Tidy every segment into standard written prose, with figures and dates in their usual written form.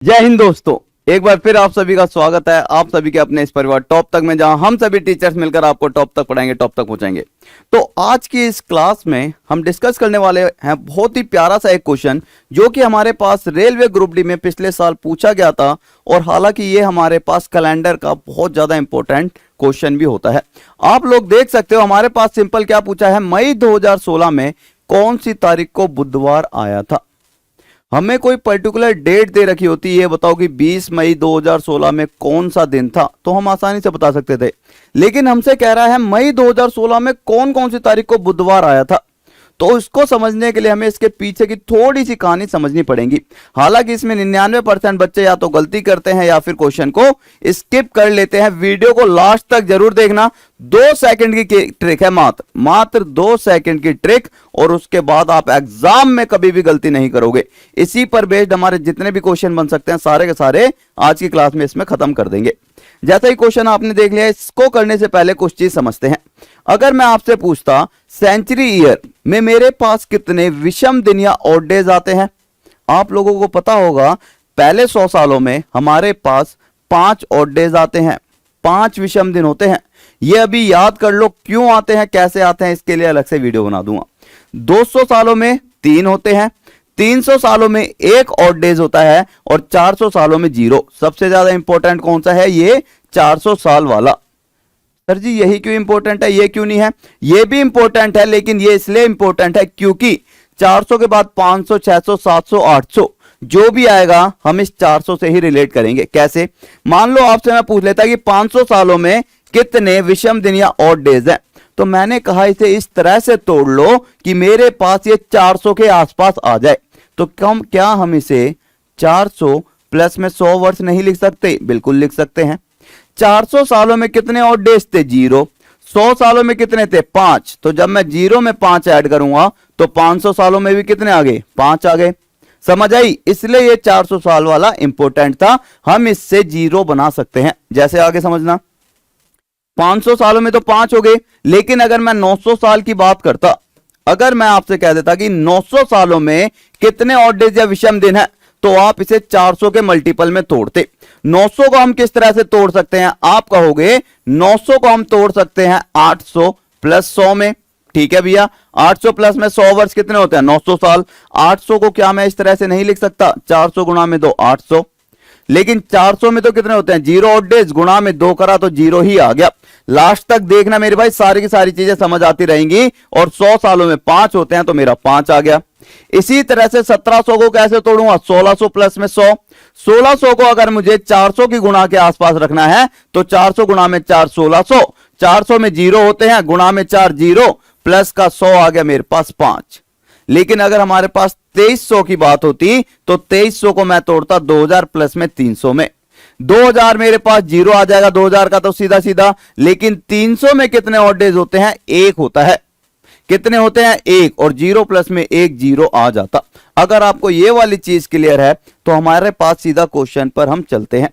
जय हिंद दोस्तों, एक बार फिर आप सभी का स्वागत है आप सभी के अपने इस परिवार टॉप तक में, जहां हम सभी टीचर्स मिलकर आपको टॉप तक पढ़ाएंगे, टॉप तक पहुंचाएंगे। तो आज की इस क्लास में हम डिस्कस करने वाले हैं बहुत ही प्यारा सा एक क्वेश्चन जो कि हमारे पास रेलवे ग्रुप डी में पिछले साल पूछा गया था। और हालांकि ये हमारे पास कैलेंडर का बहुत ज्यादा इंपॉर्टेंट क्वेश्चन भी होता है। आप लोग देख सकते हो हमारे पास सिंपल क्या पूछा है, मई 2016 में कौन सी तारीख को बुधवार आया था। हमें कोई पर्टिकुलर डेट दे रखी होती है, ये बताओ कि 20 मई 2016 में कौन सा दिन था, तो हम आसानी से बता सकते थे। लेकिन हमसे कह रहा है मई 2016 में कौन कौन सी तारीख को बुधवार आया था। तो इसको समझने के लिए हमें इसके पीछे की थोड़ी सी कहानी समझनी पड़ेगी। हालांकि इसमें 99% बच्चे या तो गलती करते हैं या फिर क्वेश्चन को स्किप कर लेते हैं। वीडियो को लास्ट तक जरूर देखना। 2 सेकंड की ट्रिक है, मात्र 2 सेकंड की ट्रिक, और उसके बाद आप एग्जाम में कभी भी गलती नहीं करोगे। इसी पर बेस्ड हमारे जितने भी क्वेश्चन बन सकते हैं सारे के सारे आज की क्लास में इसमें खत्म कर देंगे। जैसा ही क्वेश्चन आपने देख लिया, इसको करने से पहले कुछ चीज समझते हैं। अगर मैं आपसे पूछता सेंचुरी ईयर में मेरे पास कितने विषम दिन या ऑड डेज आते हैं, आप लोगों को पता होगा पहले 100 सालों में हमारे पास 5 ऑड डेज आते हैं, 5 विषम दिन होते हैं। ये अभी याद कर लो क्यों आते हैं, कैसे आते हैं, इसके लिए अलग से वीडियो बना दूंगा। 200 सालों में 3 होते हैं, 300 सालों में 1 ऑड डेज होता है, और 400 सालों में 0। सबसे ज्यादा इंपॉर्टेंट कौन सा है, ये 400 साल वाला। सर जी यही क्यों इंपॉर्टेंट है, ये क्यों नहीं है? ये भी इंपॉर्टेंट है, लेकिन ये इसलिए इंपॉर्टेंट है क्योंकि 400 के बाद 500, 600, 700, 800 जो भी आएगा हम इस 400 से ही रिलेट करेंगे। कैसे? मान लो आपसे मैं पूछ लेता कि 500 सालों में कितने विषम दिन या ऑड डेज हैं, तो मैंने कहा इसे इस तरह से तोड़ लो कि मेरे पास ये 400 के आसपास आ जाए। तो क्या हम इसे 400 प्लस में 100 वर्ष नहीं लिख सकते? बिल्कुल लिख सकते हैं। 400 सालों में कितने ऑड डेज थे? 0। 100 सालों में कितने थे? 5। तो जब मैं 0 में 5 ऐड करूंगा तो 500 सालों में भी कितने आ गए? 5 आ गए। समझ आई? इसलिए ये 400 साल वाला इंपॉर्टेंट था। हम इससे 0 बना सकते हैं। जैसे आगे समझना, 500 सालों में तो 5 हो गए, लेकिन अगर मैं 900 साल की बात करता, अगर मैं आपसे कह देता कि 900 सालों में कितने ऑड डेज या विषम दिन है, तो आप इसे 400 के मल्टीपल में तोड़ते। 900 को हम किस तरह से तोड़ सकते हैं? आप कहोगे 900 को हम तोड़ सकते हैं 800 प्लस 100 में। ठीक है भैया, 800 प्लस में 100 वर्ष कितने होते हैं? 900 साल। 800 को क्या मैं इस तरह से नहीं लिख सकता? 400 गुणा में 2 800। लेकिन 400 में तो कितने होते हैं? 0 ऑड डेज, गुणा में 2 करा तो 0 ही आ गया। लास्ट तक देखना मेरे भाई, सारी की सारी चीजें समझ आती रहेंगी। और 100 सालों में 5 होते हैं तो मेरा 5 आ गया। इसी तरह से 1700 को कैसे तोड़ूंगा? 1600 प्लस में 100। 1600 को अगर मुझे 400 की गुणा के आसपास रखना है तो 400 गुणा में 4 1600। 400 में 0 होते हैं, गुणा में 4 0, प्लस का 100 आ गया मेरे पास 5। लेकिन अगर हमारे पास 2300 की बात होती तो 2300 को मैं तोड़ता 2000 प्लस में 300 में। 2000 मेरे पास 0 आ जाएगा, 2000 का तो सीधा सीधा। लेकिन 300 में कितने ऑड डेज होते हैं? 1 होता है। कितने होते हैं? 1, और 0 प्लस में 1 0 आ जाता। अगर आपको ये वाली चीज क्लियर है तो हमारे पास सीधा क्वेश्चन पर हम चलते हैं।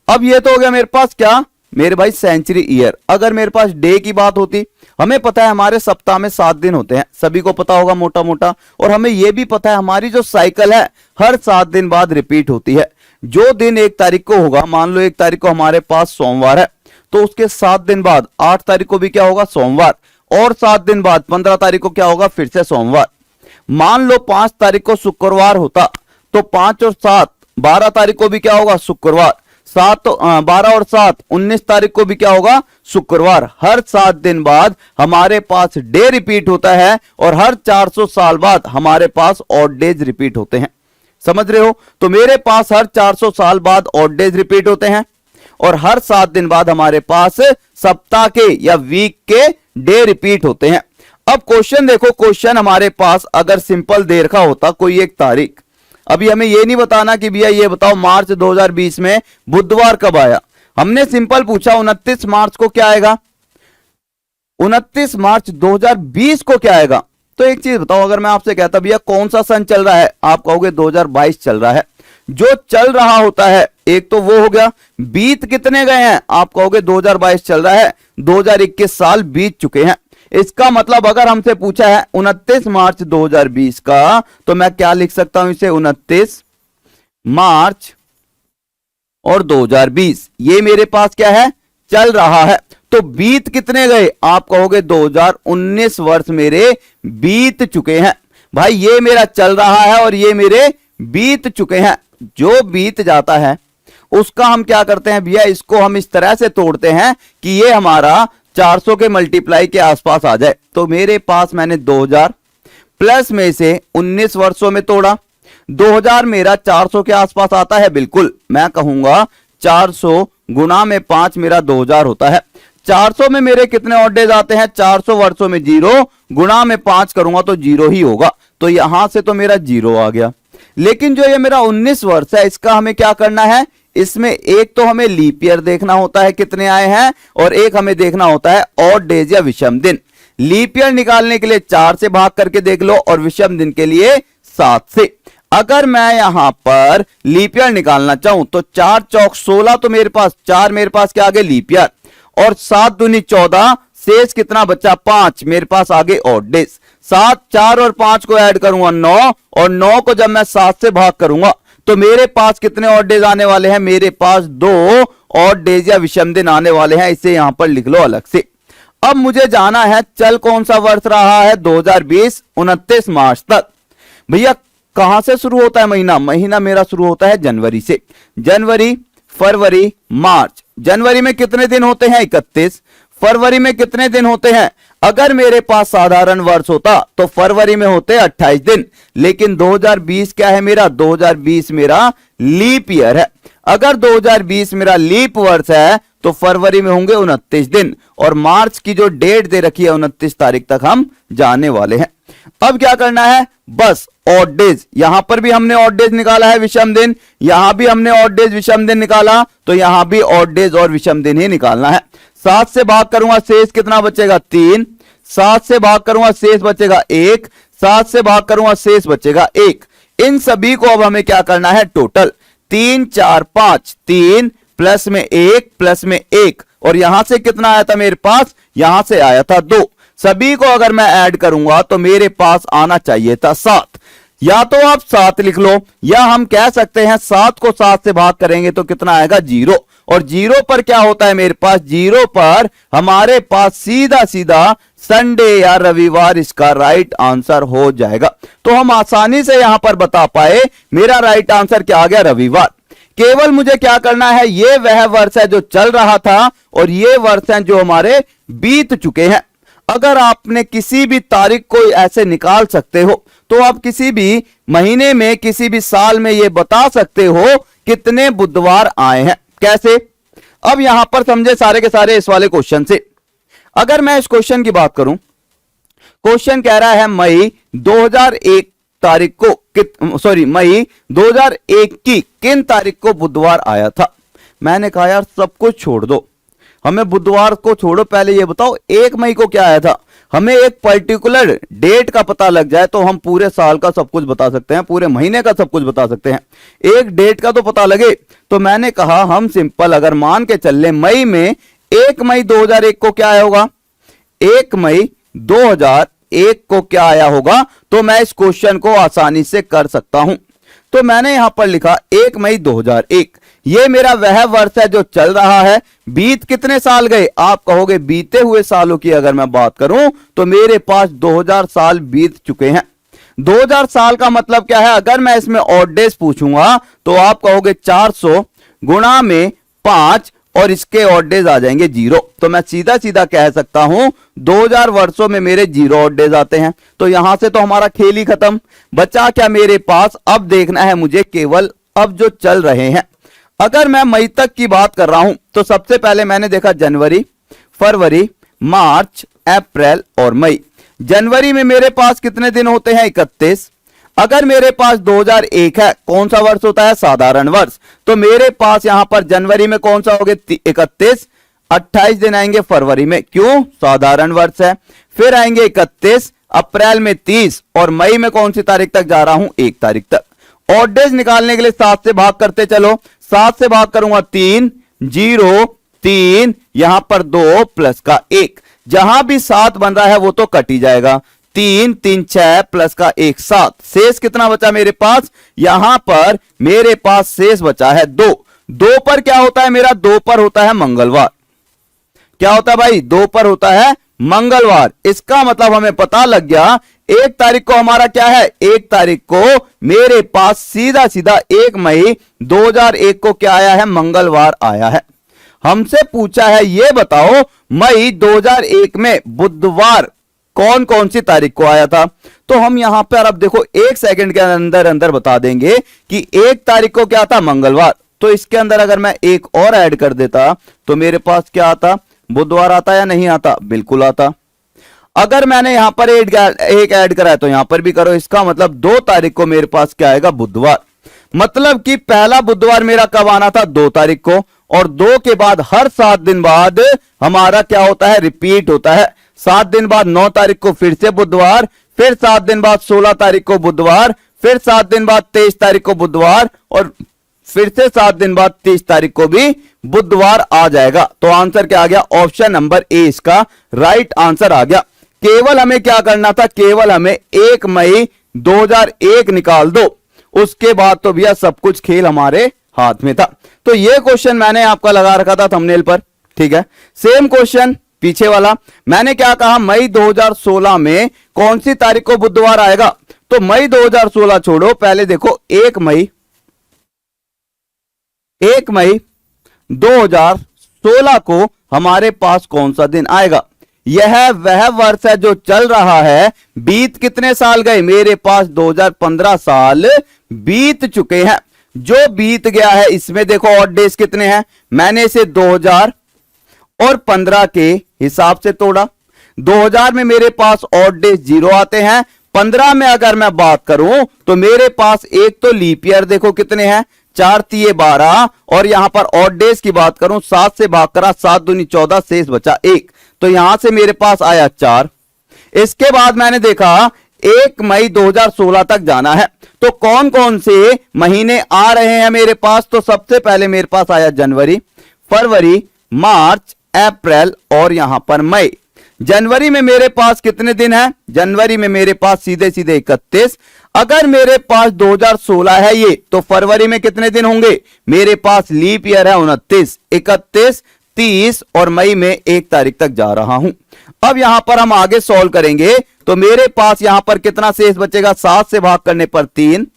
अब ये तो हो गया मेरे पास क्या मेरे भाई, सेंचुरी ईयर। अगर मेरे पास डे की बात होती, हमें पता है हमारे सप्ताह में 7 दिन होते हैं, सभी को पता होगा मोटा मोटा। और हमें यह भी पता है हमारी जो साइकिल है हर 7 दिन बाद रिपीट होती है। जो दिन 1 तारीख को होगा, मान लो 1 तारीख को हमारे पास सोमवार है, तो उसके 7 दिन बाद 8 तारीख को भी क्या होगा? सोमवार। और 7 दिन बाद 15 तारीख को क्या होगा? फिर से सोमवार। मान लो 5 तारीख को शुक्रवार होता तो 5 और 7 12 तारीख को भी क्या होगा? शुक्रवार। 12 और 7 19 तारीख को भी क्या होगा? शुक्रवार। हर 7 दिन बाद हमारे पास डे रिपीट होता है, और हर 400 साल बाद हमारे पास ऑड डेज रिपीट होते हैं। समझ रहे हो? तो मेरे पास हर 400 साल बाद ऑड डेज रिपीट होते हैं, और हर 7 दिन बाद हमारे पास सप्ताह के या वीक के डे रिपीट होते हैं। अब क्वेश्चन देखो, क्वेश्चन हमारे पास अगर सिंपल दे रखा होता कोई एक तारीख, अभी हमें यह नहीं बताना कि भैया ये बताओ मार्च 2020 में बुधवार कब आया। हमने सिंपल पूछा 29 मार्च को क्या आएगा, 29 मार्च 2020 को क्या आएगा। तो एक चीज बताओ, अगर मैं आपसे कहता भैया कौन सा सन चल रहा है, आप कहोगे 2022 चल रहा है। जो चल रहा होता है एक तो वो हो गया, बीत कितने गए हैं, आप कहोगे 2022 चल रहा है, 2021 साल बीत चुके हैं। इसका मतलब अगर हमसे पूछा है 29 मार्च 2020 का, तो मैं क्या लिख सकता हूं इसे? 29 मार्च और 2020 ये मेरे पास क्या है, चल रहा है। तो बीत कितने गए, आप कहोगे 2019 वर्ष मेरे बीत चुके हैं। भाई ये मेरा चल रहा है और ये मेरे बीत चुके हैं। जो बीत जाता है उसका हम क्या करते हैं भैया, इसको हम इस तरह से तोड़ते हैं कि ये हमारा 400 के मल्टीप्लाई के आसपास आ जाए। तो मेरे पास मैंने 2000 प्लस में से 19 वर्षों में तोड़ा, 2000 मेरा 400 के आसपास आता है। बिल्कुल मैं कहूंगा 400 गुना में 5 मेरा 2000 होता है। 400 में मेरे कितने ऑड डेज आते हैं, 400 वर्षों में 0 गुना में 5 करूंगा तो 0 ही होगा। तो यहां से तो मेरा 0 आ गया। लेकिन जो ये मेरा 19 वर्ष है इसका हमें क्या करना है, इसमें एक तो हमें लीप ईयर देखना होता है कितने आए हैं, और एक हमें देखना होता है ऑड डेज या विषम दिन। लीप ईयर निकालने के लिए 4 से भाग करके देख लो और विषम दिन के लिए 7 से। अगर मैं यहां पर लीप ईयर निकालना चाहूं तो 4 चौक 16, तो मेरे पास 4 मेरे पास क्या आगे लीप ईयर, और 7 दूनी 14, शेष कितना बचा 5 मेरे पास आगे ऑड डेज। 7 4 और 5 को ऐड करूंगा 9, और 9 को जब मैं 7 से भाग करूंगा तो मेरे पास कितने ऑड डेज आने वाले हैं, मेरे पास 2 ऑड डेज या विषम दिन आने वाले हैं। इसे यहां पर लिख लो अलग से। अब मुझे जाना है चल कौन सा वर्ष रहा है 2020 29 मार्च तक। भैया कहां से शुरू होता है महीना, महीना मेरा शुरू होता है जनवरी से। जनवरी फरवरी मार्च, जनवरी में कितने दिन होते हैं 31, फरवरी में कितने दिन होते हैं, अगर मेरे पास साधारण वर्ष होता तो फरवरी में होते 28 दिन, लेकिन 2020 क्या है मेरा, 2020 मेरा लीप ईयर है। अगर 2020 मेरा लीप वर्ष है तो फरवरी में होंगे 29 दिन, और मार्च की जो डेट दे रखी है 29 तारीख तक हम जाने वाले हैं। अब क्या करना है, बस ऑड डेज, यहां पर भी हमने ऑड डेज निकाला है विषम दिन, यहां भी हमने ऑड डेज विषम दिन निकाला, तो यहां भी ऑड डेज और विषम दिन ही निकालना है। 7 से भाग करूंगा शेष कितना बचेगा 3, 7 से भाग करूंगा शेष बचेगा 1, 7 से भाग करूंगा शेष बचेगा 1। इन सभी को अब हमें क्या करना है, टोटल 3 4 5, 3 प्लस में 1 प्लस में 1, और यहां से कितना आया था मेरे पास, यहां से आया था 2। सभी को अगर मैं ऐड करूंगा तो मेरे पास आना चाहिए था 7। या तो आप 7 लिख लो, या हम कह सकते हैं 7 को 7 से भाग करेंगे तो कितना आएगा 0, और 0 पर क्या होता है मेरे पास, 0 पर हमारे पास सीधा सीधा संडे या रविवार इसका राइट आंसर हो जाएगा। तो हम आसानी से यहां पर बता पाए मेरा राइट आंसर क्या आ गया, रविवार। केवल मुझे क्या करना है, ये वह वर्ष है जो चल रहा था और ये वर्ष हैं जो हमारे बीत चुके हैं। अगर आपने किसी भी तारीख को ऐसे निकाल सकते हो तो आप किसी भी महीने में किसी भी साल में ये बता सकते हो कितने बुधवार आए हैं। कैसे, अब यहां पर समझे सारे के सारे इस वाले क्वेश्चन से। अगर मैं इस क्वेश्चन की बात करूं, क्वेश्चन कह रहा है मई 2001 तारीख को मई 2001 की किन तारीख को बुधवार आया था। मैंने कहा यार सब कुछ छोड़ दो, हमें बुधवार को छोड़ो, पहले ये बताओ 1 मई को क्या आया था। हमें एक पर्टिकुलर डेट का पता लग जाए तो हम पूरे साल का सब कुछ बता सकते हैं, पूरे महीने का सब कुछ बता सकते हैं। एक डेट का तो पता लगे। तो मैंने कहा हम सिंपल अगर मान के चल ले मई में 1 मई 2001 को क्या आया होगा, 1 मई 2001 को क्या आया होगा, तो मैं इस क्वेश्चन को आसानी से कर सकता हूं। तो मैंने यहां पर लिखा 1 मई 2001, ये मेरा वह वर्ष है जो चल रहा है। बीत कितने साल गए, आप कहोगे बीते हुए सालों की अगर मैं बात करूं तो मेरे पास 2000 साल बीत चुके हैं। 2000 साल का मतलब क्या है, अगर मैं इसमें ऑड डेज पूछूंगा तो आप कहोगे 400 गुणा में 5 और इसके ऑड डेज आ जाएंगे 0। तो मैं सीधा सीधा कह सकता हूं 2000 वर्षों में मेरे 0 ऑड डेज आते हैं। तो यहां से तो हमारा खेल ही खत्म। बचा क्या मेरे पास, अब देखना है मुझे केवल अब जो चल रहे हैं। अगर मैं मई तक की बात कर रहा हूं तो सबसे पहले मैंने देखा जनवरी, फरवरी, मार्च, अप्रैल और मई। जनवरी में मेरे पास कितने दिन होते हैं 31। अगर मेरे पास 2001 है, कौन सा वर्ष होता है, साधारण वर्ष, तो मेरे पास यहां पर जनवरी में कौन सा हो गया 31, 28 दिन आएंगे फरवरी में, क्यों, साधारण वर्ष है। फिर आएंगे 31, अप्रैल में 30 और मई में कौन सी तारीख तक जा रहा हूं, 1 तारीख तक। ऑड डेज निकालने के लिए 7 से भाग करते चलो, 7 से भाग करूंगा 3, 0, 3, यहां पर 2 प्लस का 1, जहां भी 7 बन रहा है वो तो कट ही जाएगा। 3 3 6 प्लस का 1 7, शेष कितना बचा मेरे पास, यहां पर मेरे पास शेष बचा है 2। 2 पर क्या होता है मेरा? 2 पर होता है मंगलवार। क्या होता है भाई? 2 पर होता है मंगलवार। इसका मतलब हमें पता लग गया 1 तारीख को हमारा क्या है? 1 तारीख को मेरे पास सीधा सीधा 1 मई 2001 को क्या आया है? मंगलवार आया है। हमसे पूछा है ये बताओ मई 2001 में बुधवार कौन कौन सी तारीख को आया था? तो हम यहां पर अब देखो 1 सेकंड के अंदर अंदर बता देंगे कि 1 तारीख को क्या था? मंगलवार। तो इसके अंदर अगर मैं एक और ऐड कर देता तो मेरे पास क्या आता? बुधवार आता या नहीं आता? बिल्कुल आता। अगर मैंने यहां पर एक ऐड करा है तो यहां पर भी करो। इसका मतलब 2 तारीख को मेरे पास क्या आएगा? बुधवार। मतलब कि पहला बुधवार मेरा कब आना था? 2 तारीख को। और 2 के बाद हर 7 दिन बाद हमारा क्या होता है? रिपीट होता है। 7 दिन बाद 9 तारीख को फिर से बुधवार, फिर 7 दिन बाद 16 तारीख को बुधवार, फिर 7 दिन बाद 23 तारीख को बुधवार, और फिर से 7 दिन बाद 30 तारीख को भी बुधवार आ जाएगा। तो आंसर क्या आ गया? ऑप्शन नंबर ए इसका राइट आंसर आ गया। केवल हमें क्या करना था? केवल हमें 1 मई 2001 निकाल दो, उसके बाद तो भैया सब कुछ खेल हमारे हाथ में था। तो ये क्वेश्चन मैंने आपका लगा रखा था थंबनेल पर, ठीक है। सेम क्वेश्चन पीछे वाला मैंने क्या कहा? मई 2016 में कौन सी तारीख को बुधवार आएगा? तो मई 2016 छोड़ो, पहले देखो 1 मई 2016 को हमारे पास कौन सा दिन आएगा? यह वह वर्ष है जो चल रहा है। बीत कितने साल गए? मेरे पास 2015 साल बीत चुके हैं। जो बीत गया है इसमें देखो ऑड डेज कितने हैं? मैंने इसे 2015 के हिसाब से तोड़ा। 2000 में मेरे पास ऑड डेज 0 आते हैं। 15 में अगर मैं बात करूं तो मेरे पास एक तो लीप ईयर देखो कितने हैं? 4 तिये 12, और यहां पर ऑड डेज की बात करूं 7 से भाग करा, 7 दूनी 14, शेष बचा 1। तो यहां से मेरे पास आया 4। इसके बाद मैंने देखा 1 मई 2016 तक जाना है, तो कौन कौन से महीने आ रहे हैं मेरे पास? तो सबसे पहले मेरे पास आया जनवरी, फरवरी, मार्च, अप्रैल और यहां पर मई। जनवरी में मेरे पास कितने दिन हैं? जनवरी में मेरे पास सीधे सीधे 31। अगर मेरे पास 2016 है ये, तो फरवरी में कितने दिन होंगे? मेरे पास लीप ईयर है 29, 31, 30 और मई में 1 तारीख तक जा रहा हूं। अब यहां पर हम आगे सॉल्व करेंगे तो मेरे पास यहां पर कितना शेष बचेगा? 7 से भाग करने पर 3,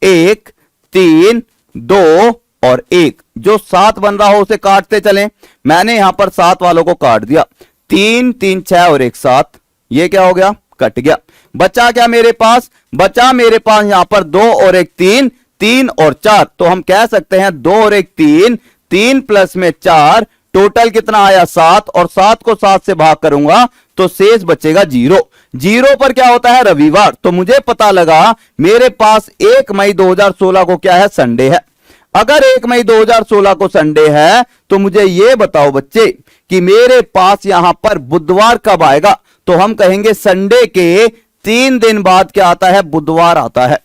1, 3, 2 और 1। जो 7 बन रहा हो उसे काटते चलें। मैंने यहां पर 7 वालों को काट दिया। 3, 3, 6 और 1 7। ये क्या हो गया? कट गया। बचा क्या मेरे पास? बचा मेरे पास यहां पर 2 और 1 3, 3 और 4। तो हम कह सकते हैं 2 और 1 3, 3 प्लस में 4, टोटल कितना आया? 7। और 7 को 7 से भाग करूंगा तो शेष बचेगा 0। 0 पर क्या होता है? रविवार। तो मुझे पता लगा मेरे पास 1 मई 2016 को क्या है? संडे है। अगर 1 मई 2016 को संडे है तो मुझे यह बताओ बच्चे कि मेरे पास यहां पर बुधवार कब आएगा? तो हम कहेंगे संडे के 3 दिन बाद क्या आता है? बुधवार आता है,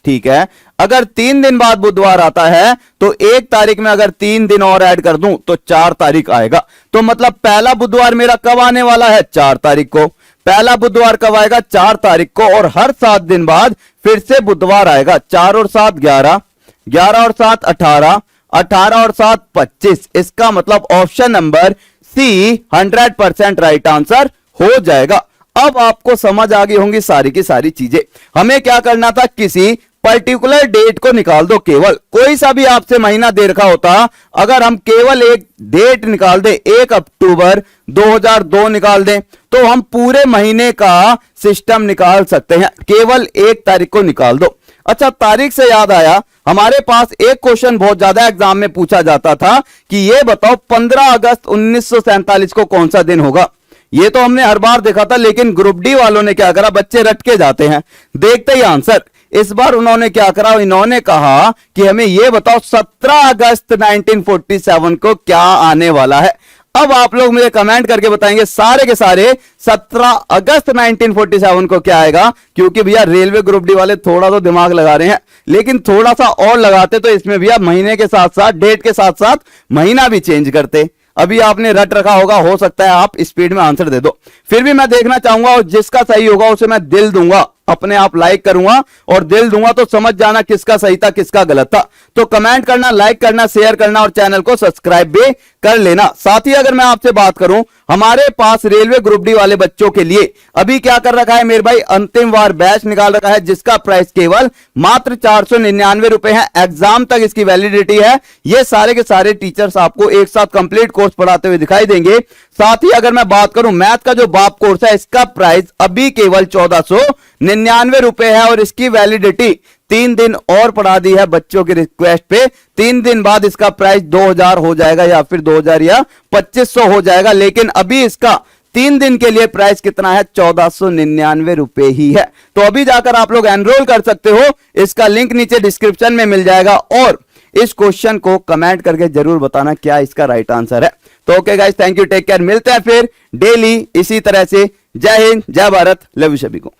ठीक है। अगर 3 दिन बाद बुधवार आता है तो 1 तारीख में अगर 3 दिन और ऐड कर दूं तो 4 तारीख आएगा। तो मतलब पहला बुधवार मेरा कब आने वाला है? 4 तारीख को। पहला बुधवार कब आएगा? 4 तारीख को। और हर 7 दिन बाद फिर से बुधवार आएगा। 4 और 7 11, 11 और 7 18, 18 और 7 25। इसका मतलब option number C 100% right answer हो जाएगा। अब आपको समझ आ गई होंगी सारी की सारी चीजें। हमें क्या करना था? किसी पर्टिकुलर डेट को निकाल दो। केवल कोई सा भी आपसे महीना दे रखा होता, अगर हम केवल एक डेट निकाल दे, 1 अक्टूबर 2002 निकाल दें, तो हम पूरे महीने का सिस्टम निकाल सकते हैं। केवल 1 तारीख को निकाल दो। अच्छा, तारीख से याद आया, हमारे पास एक क्वेश्चन बहुत ज्यादा एग्जाम में पूछा जाता था कि ये बताओ 15 अगस्त 1947 को कौन सा दिन होगा? ये तो हमने हर बार देखा था, लेकिन ग्रुप डी वालों ने क्या करा? बच्चे रट के जाते हैं, देखते ही आंसर। इस बार उन्होंने क्या करा? इन्होंने कहा कि हमें यह बताओ 17 अगस्त 1947 को क्या आने वाला है। अब आप लोग मुझे कमेंट करके बताएंगे सारे के सारे 17 अगस्त 1947 को क्या आएगा, क्योंकि भैया रेलवे ग्रुप डी वाले थोड़ा तो दिमाग लगा रहे हैं, लेकिन थोड़ा सा और लगाते तो इसमें भैया महीने के साथ साथ डेट के साथ साथ महीना भी चेंज करते। अभी आपने रट रखा होगा, हो सकता है आप स्पीड में आंसर दे दो। फिर भी मैं देखना चाहूंगा और जिसका सही होगा उसे मैं दिल दूंगा। अपने आप लाइक करूंगा और दिल दूंगा, तो समझ जाना किसका सही था किसका गलत था। तो कमेंट करना, लाइक करना, शेयर करना और चैनल को सब्सक्राइब भी कर लेना। साथ ही अगर मैं आपसे बात करूं, हमारे पास रेलवे ग्रुप डी वाले बच्चों के लिए अभी क्या कर रखा है मेरे भाई, अंतिम वार बैच निकाल रखा है, जिसका प्राइस केवल मात्र 499 रुपए है। एग्जाम तक इसकी वैलिडिटी है। ये सारे के सारे टीचर्स आपको एक साथ कंप्लीट कोर्स पढ़ाते हुए दिखाई देंगे। साथ ही अगर मैं बात करूं मैथ का जो बाप कोर्स है, इसका प्राइस अभी केवल 1499 रुपए है और इसकी वैलिडिटी 3 दिन और बढ़ा दी है बच्चों की रिक्वेस्ट पे। 3 दिन बाद इसका प्राइस 2000 हो जाएगा या फिर 2000 या 2500 हो जाएगा, लेकिन अभी इसका 3 दिन के लिए प्राइस कितना है, 1499 रुपए ही है। तो अभी जाकर आप लोग एनरोल कर सकते हो, इसका लिंक नीचे डिस्क्रिप्शन में मिल जाएगा। और इस क्वेश्चन को कमेंट करके जरूर बताना क्या इसका राइट आंसर है। तो okay guys, thank you, take care, मिलते हैं फिर डेली इसी तरह से। जय हिंद, जय भारत, लव यू सभी को।